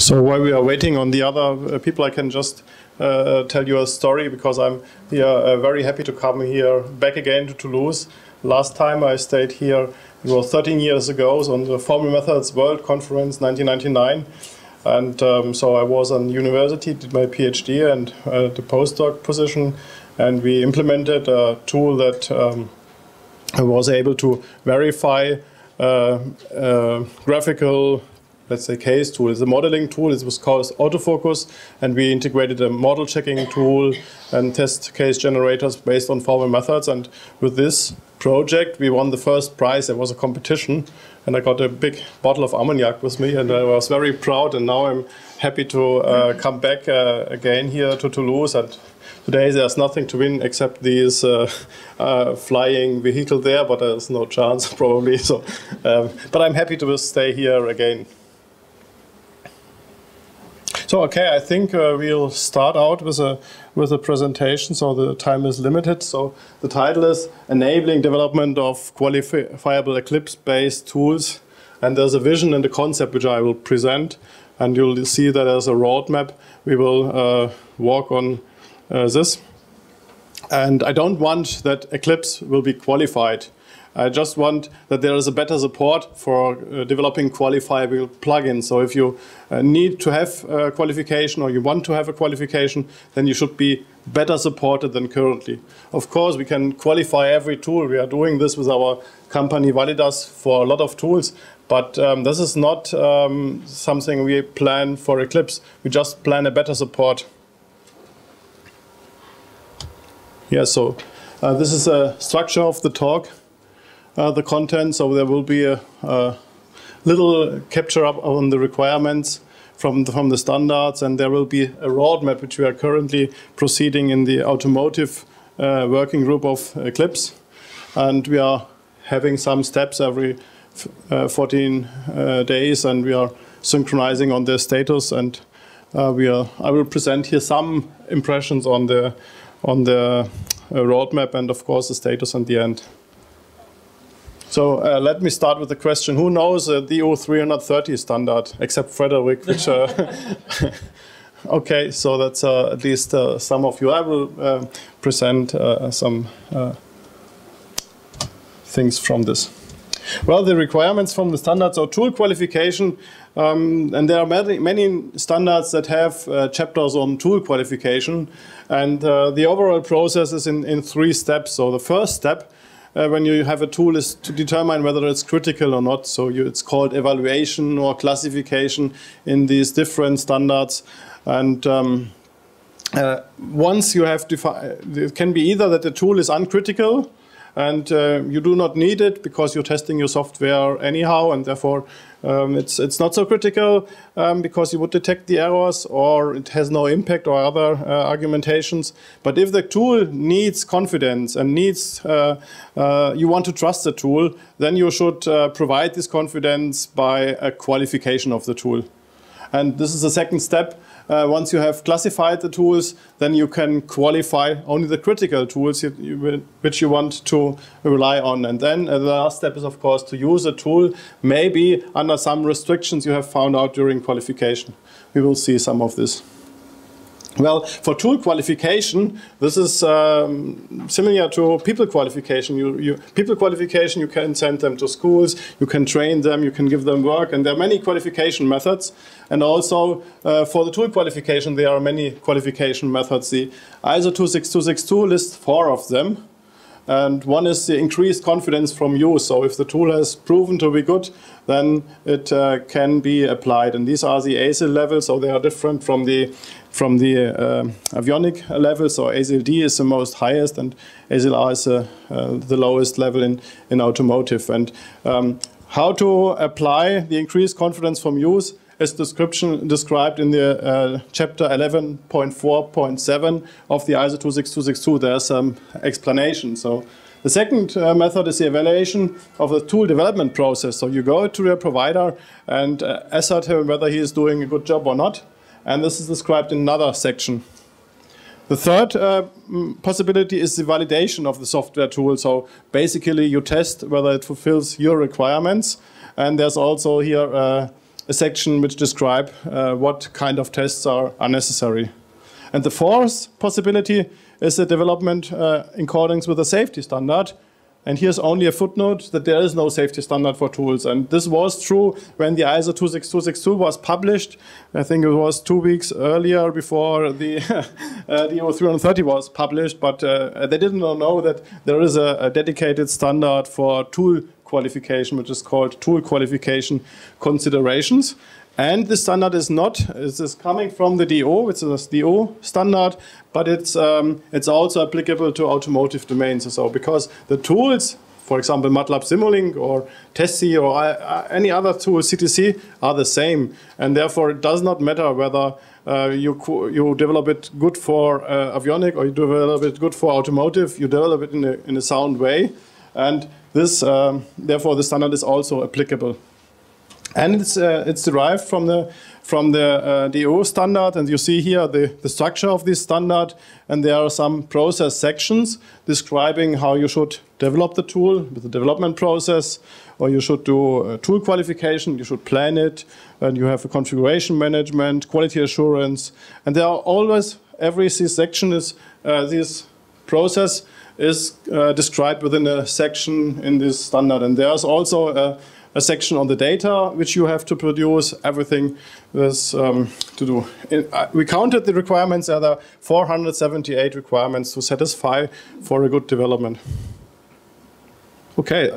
So while we are waiting on the other people, I can just tell you a story, because I'm here very happy to come here back again to Toulouse. Last time I stayed here, it was 13 years ago, so on the Formal Methods World Conference 1999. And so I was on university, did my PhD and the postdoc position, and we implemented a tool that I was able to verify graphical, let's say, case tool. It's a modeling tool. It was called autofocus, and we integrated a model checking tool and test case generators based on formal methods. And with this project, we won the first prize. There was a competition, and I got a big bottle of ammoniac with me, and I was very proud. And now I'm happy to come back again here to Toulouse. And today there's nothing to win except these flying vehicle there, but there's no chance probably. So, but I'm happy to stay here again. So okay, I think we'll start out with a presentation. So the time is limited. So the title is Enabling Development of Qualifiable Eclipse-based Tools, and there's a vision and a concept which I will present, and you'll see that there's a roadmap. We will walk on this, and I don't want that Eclipse will be qualified. I just want that there is a better support for developing qualifiable plugins. So if you need to have a qualification, or you want to have a qualification, then you should be better supported than currently. Of course, we can qualify every tool. We are doing this with our company Validas for a lot of tools, but this is not something we plan for Eclipse. We just plan a better support. Yeah, so this is a structure of the talk. The content, so there will be a little capture up on the requirements from the standards, and there will be a roadmap which we are currently proceeding in the automotive working group of Eclipse, and we are having some steps every 14 days, and we are synchronizing on their status, and I will present here some impressions on the roadmap and of course the status at the end. So let me start with the question: who knows the DO-330 standard, except Frederick? Which okay, so that's at least some of you. I will present some things from this. Well, the requirements from the standards are tool qualification, and there are many standards that have chapters on tool qualification, and the overall process is in 3 steps. So the first step, when you have a tool, is to determine whether it's critical or not. So it's called evaluation or classification in these different standards. And once you have defined, it can be either that the tool is uncritical and you do not need it because you're testing your software anyhow, and therefore it's not so critical because you would detect the errors, or it has no impact, or other argumentations. But if the tool needs confidence and needs, you want to trust the tool, then you should provide this confidence by a qualification of the tool. And this is the second step. Once you have classified the tools, then you can qualify only the critical tools which you want to rely on. And then the last step is, of course, to use a tool, maybe under some restrictions you have found out during qualification. We will see some of this. Well, for tool qualification, this is similar to people qualification. People qualification, you can send them to schools, you can train them, you can give them work, and there are many qualification methods. And also for the tool qualification, there are many qualification methods. The ISO 26262 lists 4 of them. And one is the increased confidence from use. So if the tool has proven to be good, then it can be applied. And these are the ASIL levels, so they are different from the avionic level. So ASIL D is the most highest, and ASIL R is the lowest level in automotive. And how to apply the increased confidence from use is described in the chapter 11.4.7 of the ISO 26262. There's some explanation. So the second method is the evaluation of the tool development process. So you go to your provider and assert him whether he is doing a good job or not. And this is described in another section. The third possibility is the validation of the software tool. So basically you test whether it fulfills your requirements. And there's also here a section which describe what kind of tests are necessary. And the fourth possibility is the development in accordance with a safety standard. And here's only a footnote that there is no safety standard for tools. And this was true when the ISO 26262 was published. I think it was 2 weeks earlier before the DO-330 was published. But they didn't know that there is a dedicated standard for tool qualification, which is called tool qualification considerations. And this standard is coming from the DO, it's a DO standard, but it's also applicable to automotive domains. So because the tools, for example, MATLAB Simulink or TestC or any other tool, CTC, are the same. And therefore, it does not matter whether you develop it good for avionic or you develop it good for automotive, you develop it in a sound way. And this, therefore, the standard is also applicable. And it's derived from the DO standard, and you see here the structure of this standard, and there are some process sections describing how you should develop the tool with the development process, or you should do tool qualification, you should plan it, and you have a configuration management, quality assurance, and there are always, every section is, this process is described within a section in this standard, and there's also a section on the data which you have to produce. Everything is to do. We counted the requirements. There are 478 requirements to satisfy for a good development. Okay,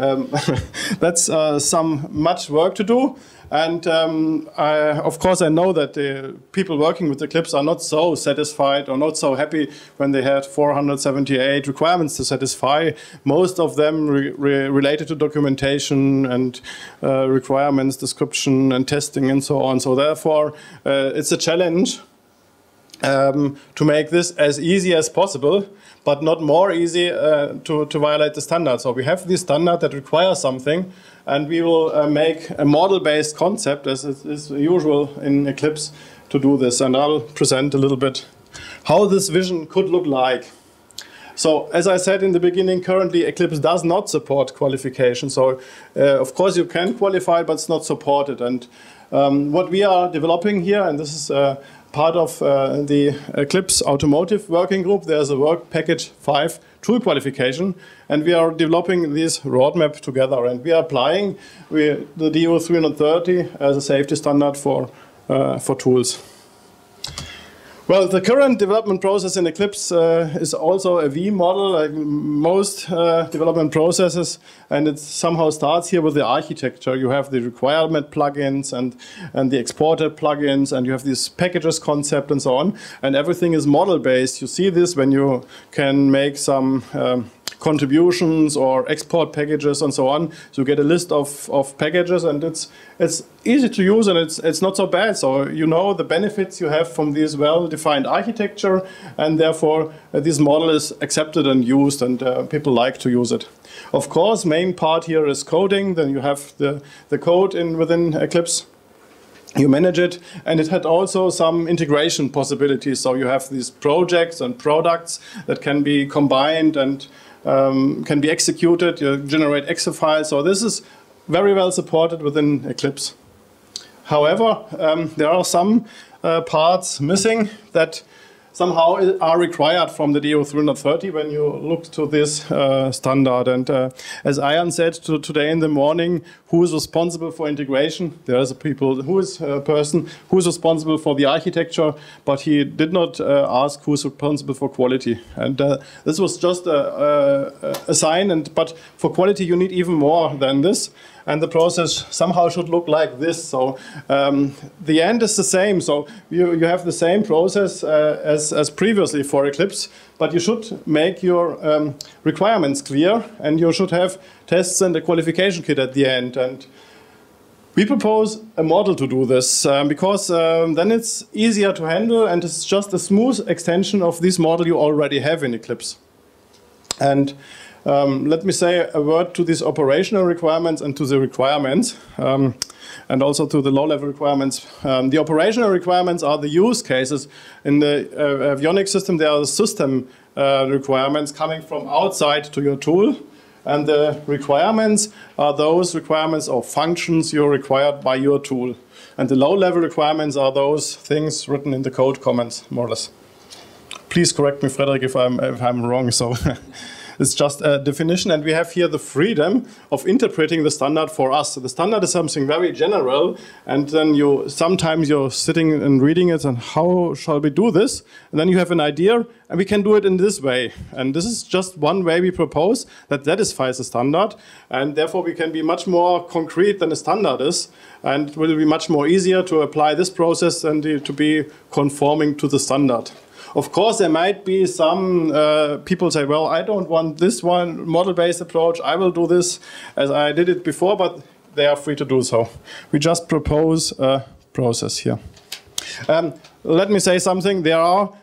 that's some much work to do. And of course, I know that the people working with Eclipse are not so satisfied or not so happy when they had 478 requirements to satisfy. Most of them related to documentation and requirements, description and testing and so on. So therefore, it's a challenge to make this as easy as possible, but not more easy to violate the standard. So we have this standard that requires something, and we will make a model-based concept, as is usual in Eclipse, to do this. And I'll present a little bit how this vision could look like. So, as I said in the beginning, currently Eclipse does not support qualification. So, of course, you can qualify, but it's not supported. And what we are developing here, and this is part of the Eclipse Automotive Working Group, there's a work package 5 tool qualification, and we are developing this roadmap together, and we are applying the DO-330 as a safety standard for tools. Well, the current development process in Eclipse is also a V model, like most development processes, and it somehow starts here with the architecture. You have the requirement plugins and the exported plugins, and you have this packages concept and so on, and everything is model-based. You see this when you can make some contributions or export packages and so on. So you get a list of packages, and it's easy to use, and it's not so bad. So you know the benefits you have from this well-defined architecture, and therefore this model is accepted and used, and people like to use it. Of course, main part here is coding. Then you have the code within Eclipse. You manage it, and it had also some integration possibilities. So you have these projects and products that can be combined and can be executed. You generate Excel files. So this is very well supported within Eclipse. However, there are some parts missing that somehow are required from the DO-330 when you look to this standard. And as Ian said today in the morning, who is responsible for integration? There is a person who is responsible for the architecture, but he did not ask who is responsible for quality. And this was just a sign. But for quality, you need even more than this. And the process somehow should look like this. So the end is the same. So you have the same process as previously for Eclipse, but you should make your requirements clear, and you should have tests and a qualification kit at the end. And we propose a model to do this because then it's easier to handle, and it's just a smooth extension of this model you already have in Eclipse. And let me say a word to these operational requirements and to the requirements, and also to the low-level requirements. The operational requirements are the use cases. In the avionics system, there are system requirements coming from outside to your tool. and the requirements are those requirements or functions you're required by your tool. And the low-level requirements are those things written in the code comments, more or less. Please correct me, Frederick, if I'm wrong. So it's just a definition, and we have here the freedom of interpreting the standard for us. So the standard is something very general, and then sometimes you're sitting and reading it, and how shall we do this? And then you have an idea, and we can do it in this way. And this is just one way we propose that satisfies the standard, and therefore we can be much more concrete than the standard is, and it will be much more easier to apply this process than to be conforming to the standard. Of course, there might be some people say, well, I don't want this one model-based approach. I will do this as I did it before, but they are free to do so. We just propose a process here. Let me say something. There are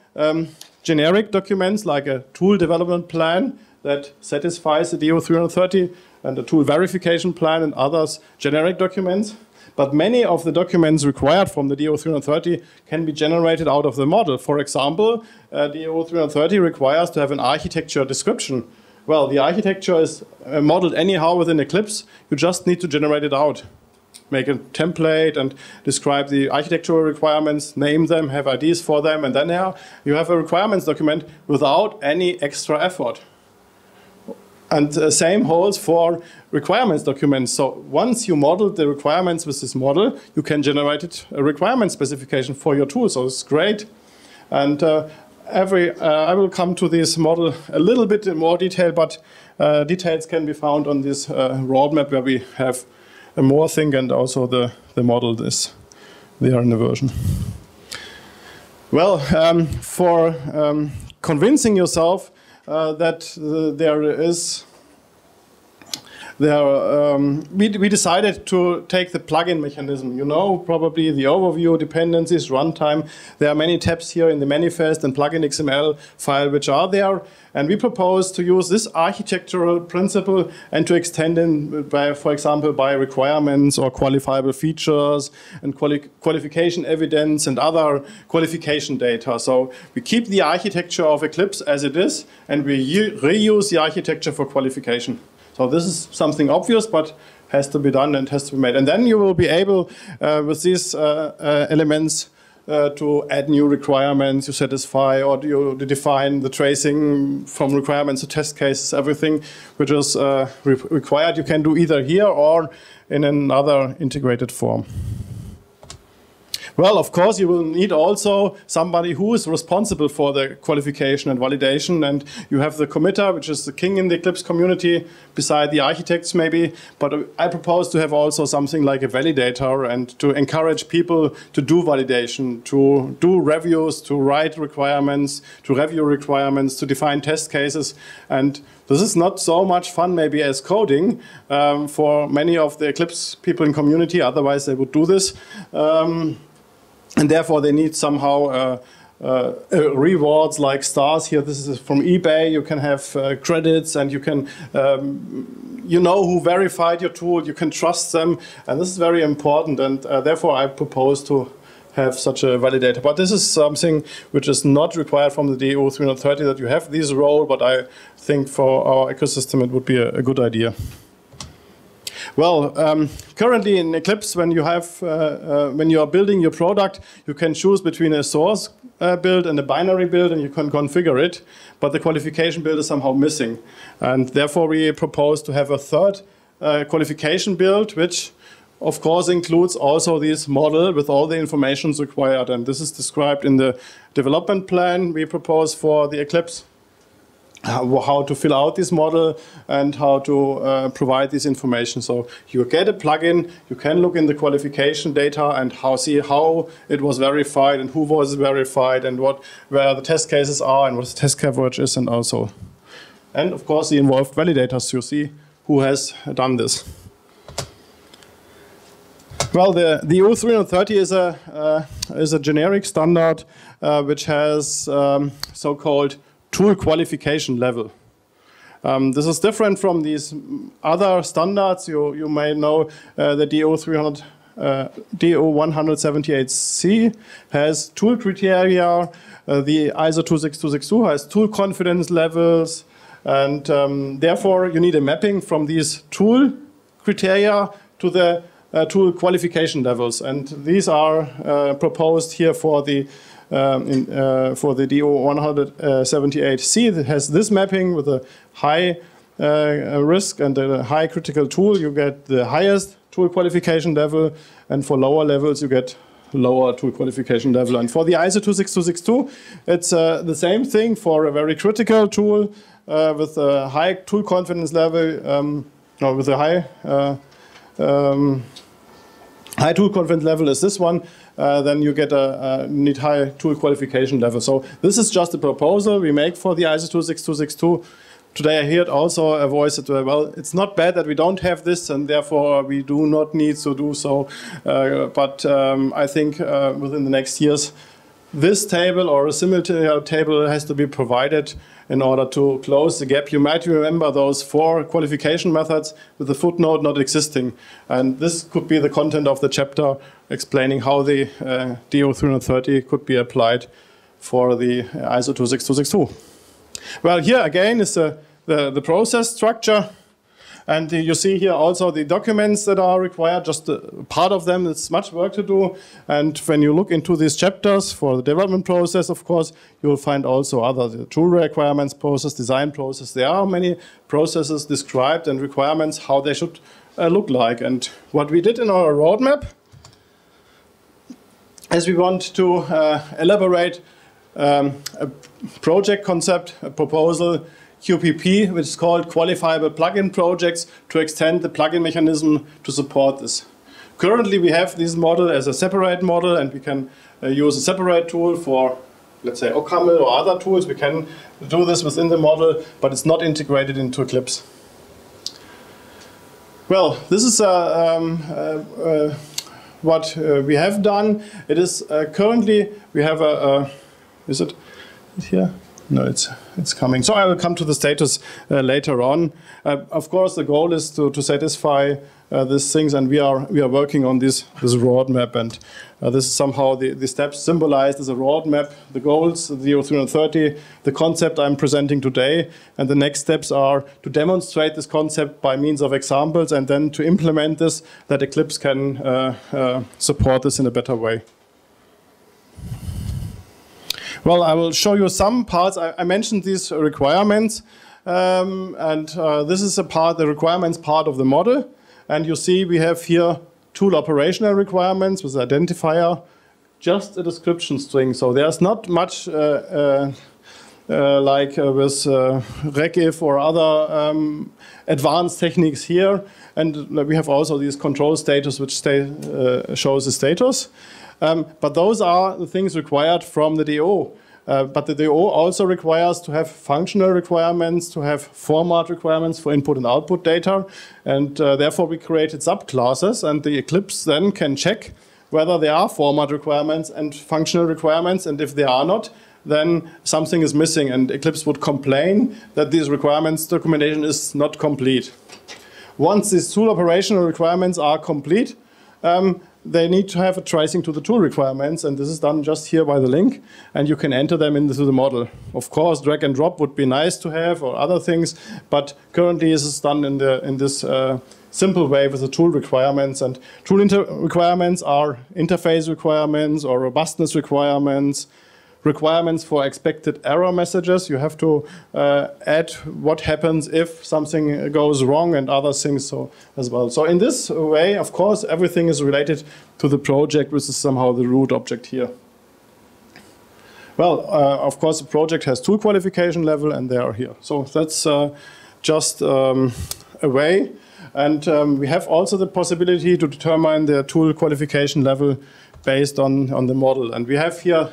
generic documents like a tool development plan that satisfies the DO-330 and the tool verification plan and others generic documents. But many of the documents required from the DO-330 can be generated out of the model. For example, DO-330 requires to have an architecture description. Well, the architecture is modeled anyhow within Eclipse. You just need to generate it out. Make a template and describe the architectural requirements, name them, have IDs for them, and then you have a requirements document without any extra effort. And the same holds for requirements documents. So once you model the requirements with this model, you can generate a requirement specification for your tool. So it's great. And I will come to this model a little bit in more detail, but details can be found on this roadmap where we have more thing, and also the model is there in the version. Well, for convincing yourself that we decided to take the plugin mechanism. You know, probably the overview, dependencies, runtime. There are many tabs here in the manifest and plugin XML file which are there. And we propose to use this architectural principle and to extend it by, for example, by requirements or qualifiable features and qualification evidence and other qualification data. So we keep the architecture of Eclipse as it is, and we reuse the architecture for qualification. So this is something obvious, but has to be done and has to be made. And then you will be able, with these elements, to add new requirements, you satisfy, or you define the tracing from requirements to test cases, everything which is required. You can do either here or in another integrated form. Well, of course, you will need also somebody who is responsible for the qualification and validation, and you have the committer, which is the king in the Eclipse community, beside the architects maybe, but I propose to have also something like a validator and to encourage people to do validation, to do reviews, to write requirements, to review requirements, to define test cases, and this is not so much fun maybe as coding for many of the Eclipse people in community, otherwise they would do this. And therefore, they need somehow rewards like stars. Here, this is from eBay. You can have credits, and you can, you know who verified your tool. You can trust them, and this is very important. And therefore, I propose to have such a validator. But this is something which is not required from the DO-330 that you have this role. But I think for our ecosystem, it would be a good idea. Well, currently in Eclipse, when you are building your product, you can choose between a source build and a binary build, and you can configure it. But the qualification build is somehow missing, and therefore we propose to have a third qualification build, which of course includes also this model with all the information required. And this is described in the development plan we propose for the Eclipse. How to fill out this model and how to provide this information. So you get a plugin, you can look in the qualification data and see how it was verified and who was verified and where the test cases are and what the test coverage is, and also. And of course the involved validators, you see who has done this. Well, the DO-330 is a generic standard which has so-called tool qualification level. This is different from these other standards. You may know the DO-178C has tool criteria. The ISO 26262 has tool confidence levels. And therefore, you need a mapping from these tool criteria to the tool qualification levels. And these are proposed here for the DO-178C. That has this mapping with a high risk and a high critical tool. You get the highest tool qualification level, and for lower levels, you get lower tool qualification level. And for the ISO 26262, it's the same thing for a very critical tool with a high tool confidence level, or with a high tool confidence level is this one, then you get need high tool qualification level. So this is just a proposal we make for the ISO 26262. Today I heard also a voice that, well, it's not bad that we don't have this, and therefore we do not need to do so. But I think within the next years, this table or a similar table has to be provided in order to close the gap. You might remember those 4 qualification methods with the footnote not existing. And this could be the content of the chapter explaining how the DO-330 could be applied for the ISO 26262. Well, here again is the process structure. And you see here also the documents that are required, just part of them. It's much work to do. And when you look into these chapters for the development process, of course, you will find also the tool requirements process, design process. There are many processes described and requirements, how they should look like. And what we did in our roadmap is we want to elaborate a project concept, a proposal, QPP, which is called Qualifiable Plugin Projects, to extend the plugin mechanism to support this. Currently, we have this model as a separate model, and we can use a separate tool for, let's say, OCaml or other tools. We can do this within the model, but it's not integrated into Eclipse. Well, this is what we have done. It is currently, we have is it here? No, it's coming. So I will come to the status later on. Of course, the goal is to satisfy these things, and we are working on this roadmap. And this is somehow the steps symbolized as a roadmap. The goals, the DO-330, the concept I'm presenting today, and the next steps are to demonstrate this concept by means of examples, and then to implement this, that Eclipse can support this in a better way. Well, I will show you some parts. I mentioned these requirements, and this is the requirements part of the model. And you see we have here tool operational requirements with identifier, just a description string. So there's not much like with regif or other advanced techniques here. And we have also these control status, which shows the status. But those are the things required from the DO. But the DO also requires to have functional requirements, to have format requirements for input and output data. And therefore, we created subclasses. And the Eclipse then can check whether there are format requirements and functional requirements. And if they are not, then something is missing. And Eclipse would complain that these requirements documentation is not complete. Once these tool operational requirements are complete, they need to have a tracing to the tool requirements, and this is done just here by the link, and you can enter them into the model. Of course, drag and drop would be nice to have, or other things, but currently this is done in this simple way with the tool requirements. And tool requirements are interface requirements or robustness requirements, requirements for expected error messages. You have to add what happens if something goes wrong and other things as well. So in this way, of course, everything is related to the project, which is somehow the root object here. Well, of course, the project has tool qualification level, and they are here. So that's just a way. And we have also the possibility to determine the tool qualification level based on the model. And we have here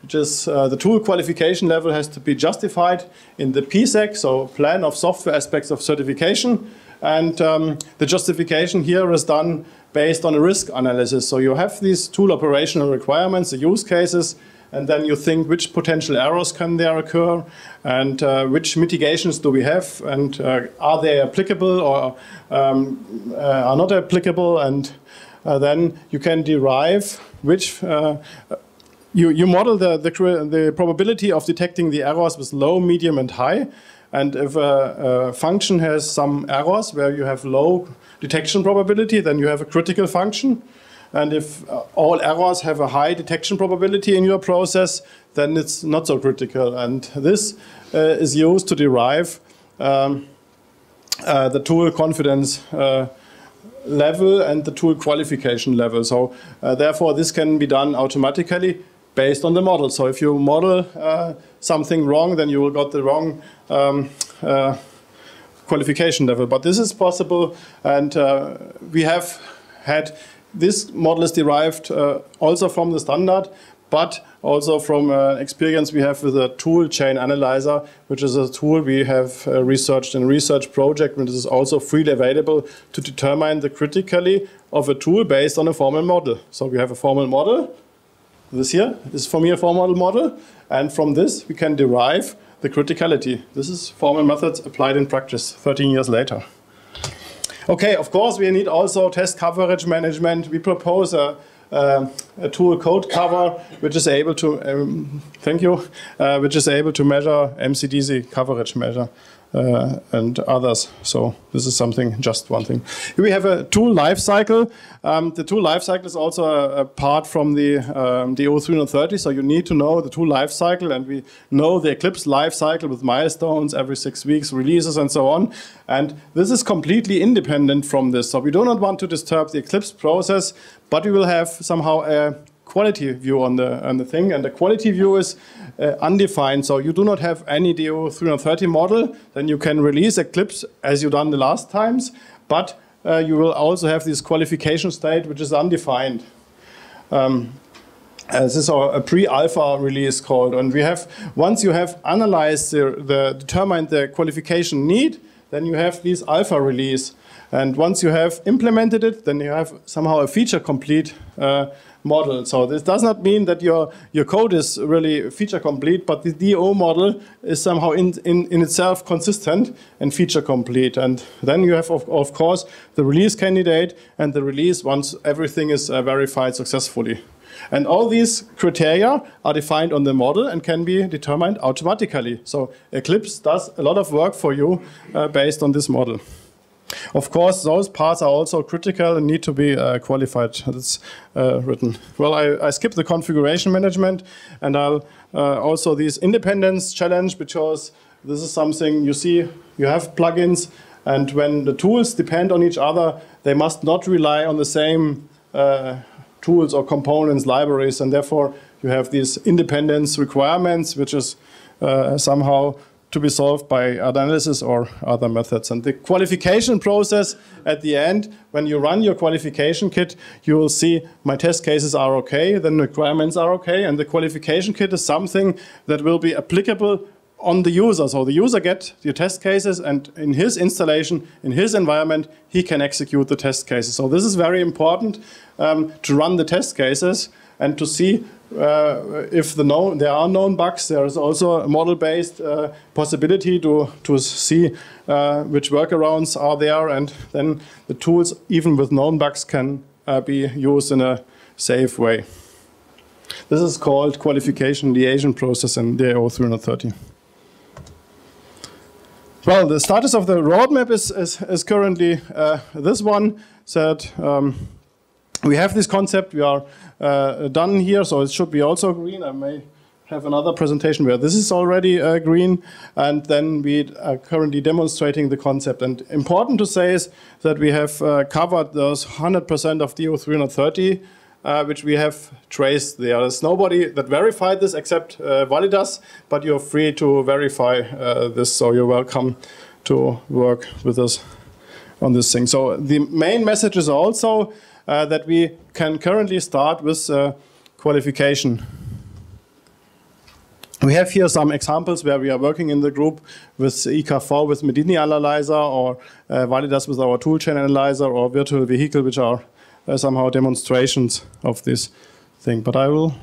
just the tool qualification level has to be justified in the PSAC, so Plan of Software Aspects of Certification. And the justification here is done based on a risk analysis. So you have these tool operational requirements, the use cases, and then you think which potential errors can there occur, and which mitigations do we have, and are they applicable or are not applicable, and then you can derive which you model the probability of detecting the errors with low, medium, and high, And if a function has some errors where you have low detection probability, then you have a critical function. And if all errors have a high detection probability in your process, then it's not so critical. And this is used to derive the tool confidence level and the tool qualification level. So therefore, this can be done automatically based on the model. So if you model something wrong, then you will get the wrong qualification level. But this is possible, and we have had this model is derived also from the standard, but also from experience we have with a tool chain analyzer, which is a tool we have researched in a research project, which is also freely available to determine the criticality of a tool based on a formal model. So we have a formal model. This here is for me a formal model, and from this we can derive the criticality. This is formal methods applied in practice 13 years later. Okay, of course we need also test coverage management. We propose a tool code cover which is able to which is able to measure MCDC coverage measure and others. So this is something, just one thing. Here we have a tool lifecycle. The tool lifecycle is also a part from the DO-330. So you need to know the tool lifecycle, and we know the Eclipse lifecycle with milestones every 6 weeks, releases, and so on. And this is completely independent from this. So we do not want to disturb the Eclipse process, but we will have somehow a quality view on the thing, and the quality view is undefined. So you do not have any DO-330 model, then you can release Eclipse as you've done the last times, but you will also have this qualification state which is undefined. This is a pre-alpha release called, and we have, once you have analyzed determined the qualification need, then you have this alpha release. And once you have implemented it, then you have somehow a feature complete model. So this does not mean that your code is really feature complete, but the DO model is somehow in itself consistent and feature complete. And then you have, of course, the release candidate and the release once everything is verified successfully. And all these criteria are defined on the model and can be determined automatically. So Eclipse does a lot of work for you based on this model. Of course, those parts are also critical and need to be qualified. That's written. Well, I skip the configuration management, and I'll also this independence challenge, because this is something you see. You have plugins, and when the tools depend on each other, they must not rely on the same tools or components, libraries, and therefore you have these independence requirements, which is somehow to be solved by analysis or other methods. And the qualification process at the end, when you run your qualification kit, you will see my test cases are okay, then requirements are okay, and the qualification kit is something that will be applicable on the user. So the user gets your test cases, and in his installation, in his environment, he can execute the test cases. So this is very important to run the test cases and to see if there are known bugs. There is also a model-based possibility to see which workarounds are there, and then the tools, even with known bugs, can be used in a safe way. This is called qualification liaison process in DO-330. Well, the status of the roadmap is currently this one. That we have this concept, we are done here, so it should be also green. I may have another presentation where this is already green, and then we are currently demonstrating the concept. And important to say is that we have covered those 100% of DO-330, which we have traced there. There's nobody that verified this except Validas, but you're free to verify this, so you're welcome to work with us on this thing. So the main message is also that we can currently start with qualification. We have here some examples where we are working in the group with EK4 with Medini Analyzer, or Validas with our toolchain analyzer, or virtual vehicle, which are somehow demonstrations of this thing. But I will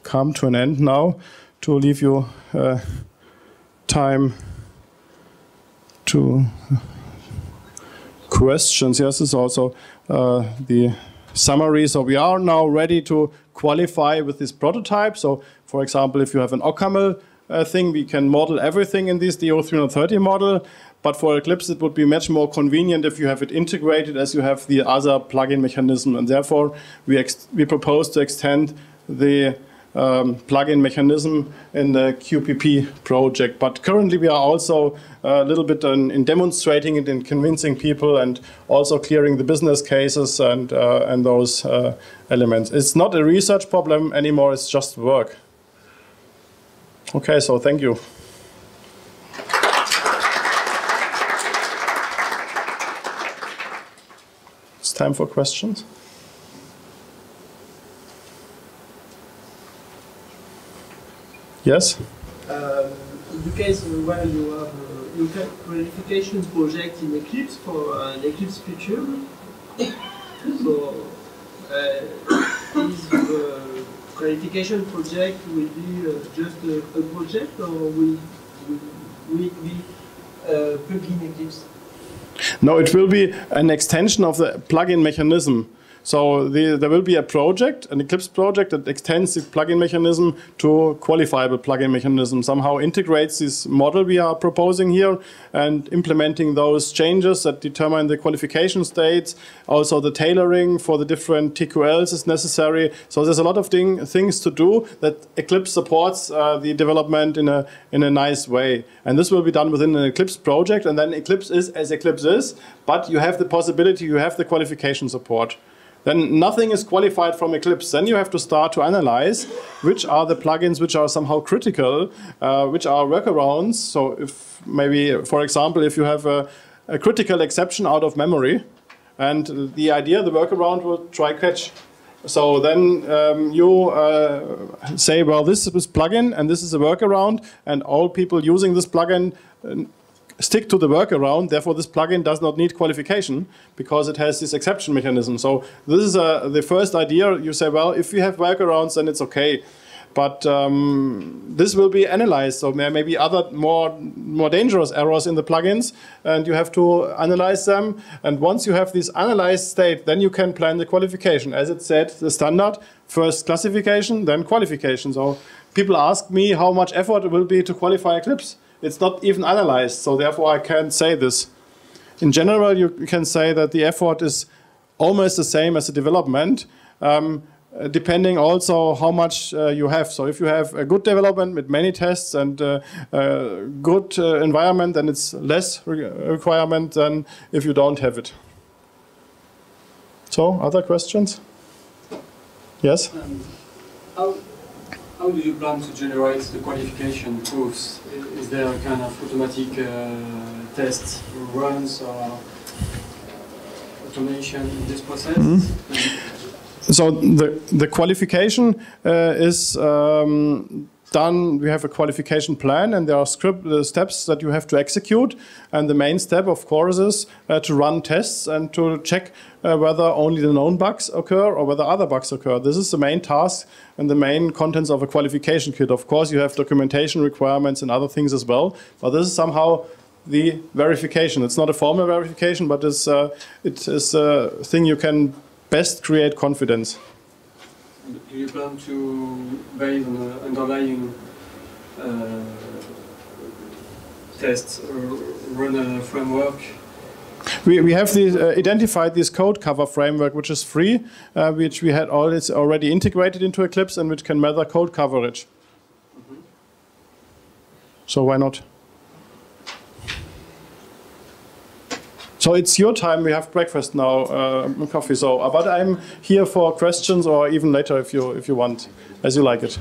come to an end now to leave you time to questions. Yes, this is also the summary. So we are now ready to qualify with this prototype. So for example, if you have an OCaml thing. We can model everything in this DO-330 model. But for Eclipse, it would be much more convenient if you have it integrated as you have the other plugin mechanism. And therefore, we propose to extend the plugin mechanism in the QPP project. But currently, we are also a little bit in demonstrating it and convincing people and also clearing the business cases and those elements. It's not a research problem anymore. It's just work. OK, so thank you. It's time for questions. Yes? In the case where you have a qualification project in Eclipse for an Eclipse feature, so is the qualification project will be just a project, or will it be a plugin Eclipse? No, it will be an extension of the plugin mechanism. So there will be a project, an Eclipse project that extends the plugin mechanism to qualifiable plugin mechanism, somehow integrates this model we are proposing here and implementing those changes that determine the qualification states. Also the tailoring for the different TQLs is necessary. So there's a lot of things to do that Eclipse supports the development in a nice way. And this will be done within an Eclipse project. And then Eclipse is as Eclipse is, but you have the possibility, you have the qualification support. Then nothing is qualified from Eclipse. Then you have to start to analyze which are the plugins which are somehow critical, which are workarounds. So if maybe, for example, if you have a critical exception out of memory, and the idea, the workaround will try catch. So then you say, well, this is plugin and this is a workaround, and all people using this plugin stick to the workaround. Therefore, this plugin does not need qualification because it has this exception mechanism. So this is the first idea. You say, well, if we have workarounds, then it's okay. But this will be analyzed. So there may be other more dangerous errors in the plugins, and you have to analyze them. And once you have this analyzed state, then you can plan the qualification. As it said, the standard, first classification, then qualification. So people ask me how much effort it will be to qualify Eclipse. It's not even analyzed, so therefore I can't say this. In general, you can say that the effort is almost the same as the development, depending also how much you have. So if you have a good development with many tests and a good environment, then it's less requirement than if you don't have it. So, other questions? Yes? How do you plan to generate the qualification proofs? Is there a kind of automatic test runs or automation in this process? Mm-hmm. So the qualification is done. We have a qualification plan, and there are steps that you have to execute. And the main step, of course, is to run tests and to check whether only the known bugs occur or whether other bugs occur. This is the main task and the main contents of a qualification kit. Of course, you have documentation requirements and other things as well, but this is somehow the verification. It's not a formal verification, but it is a thing you can best create confidence. Do you plan to, based on the underlying tests, run a framework? We have identified this code cover framework, which is free, which we had already integrated into Eclipse and which can measure code coverage. Mm-hmm. So why not? So it's your time. We have breakfast now, coffee. So, but I'm here for questions, or even later if you want, as you like it.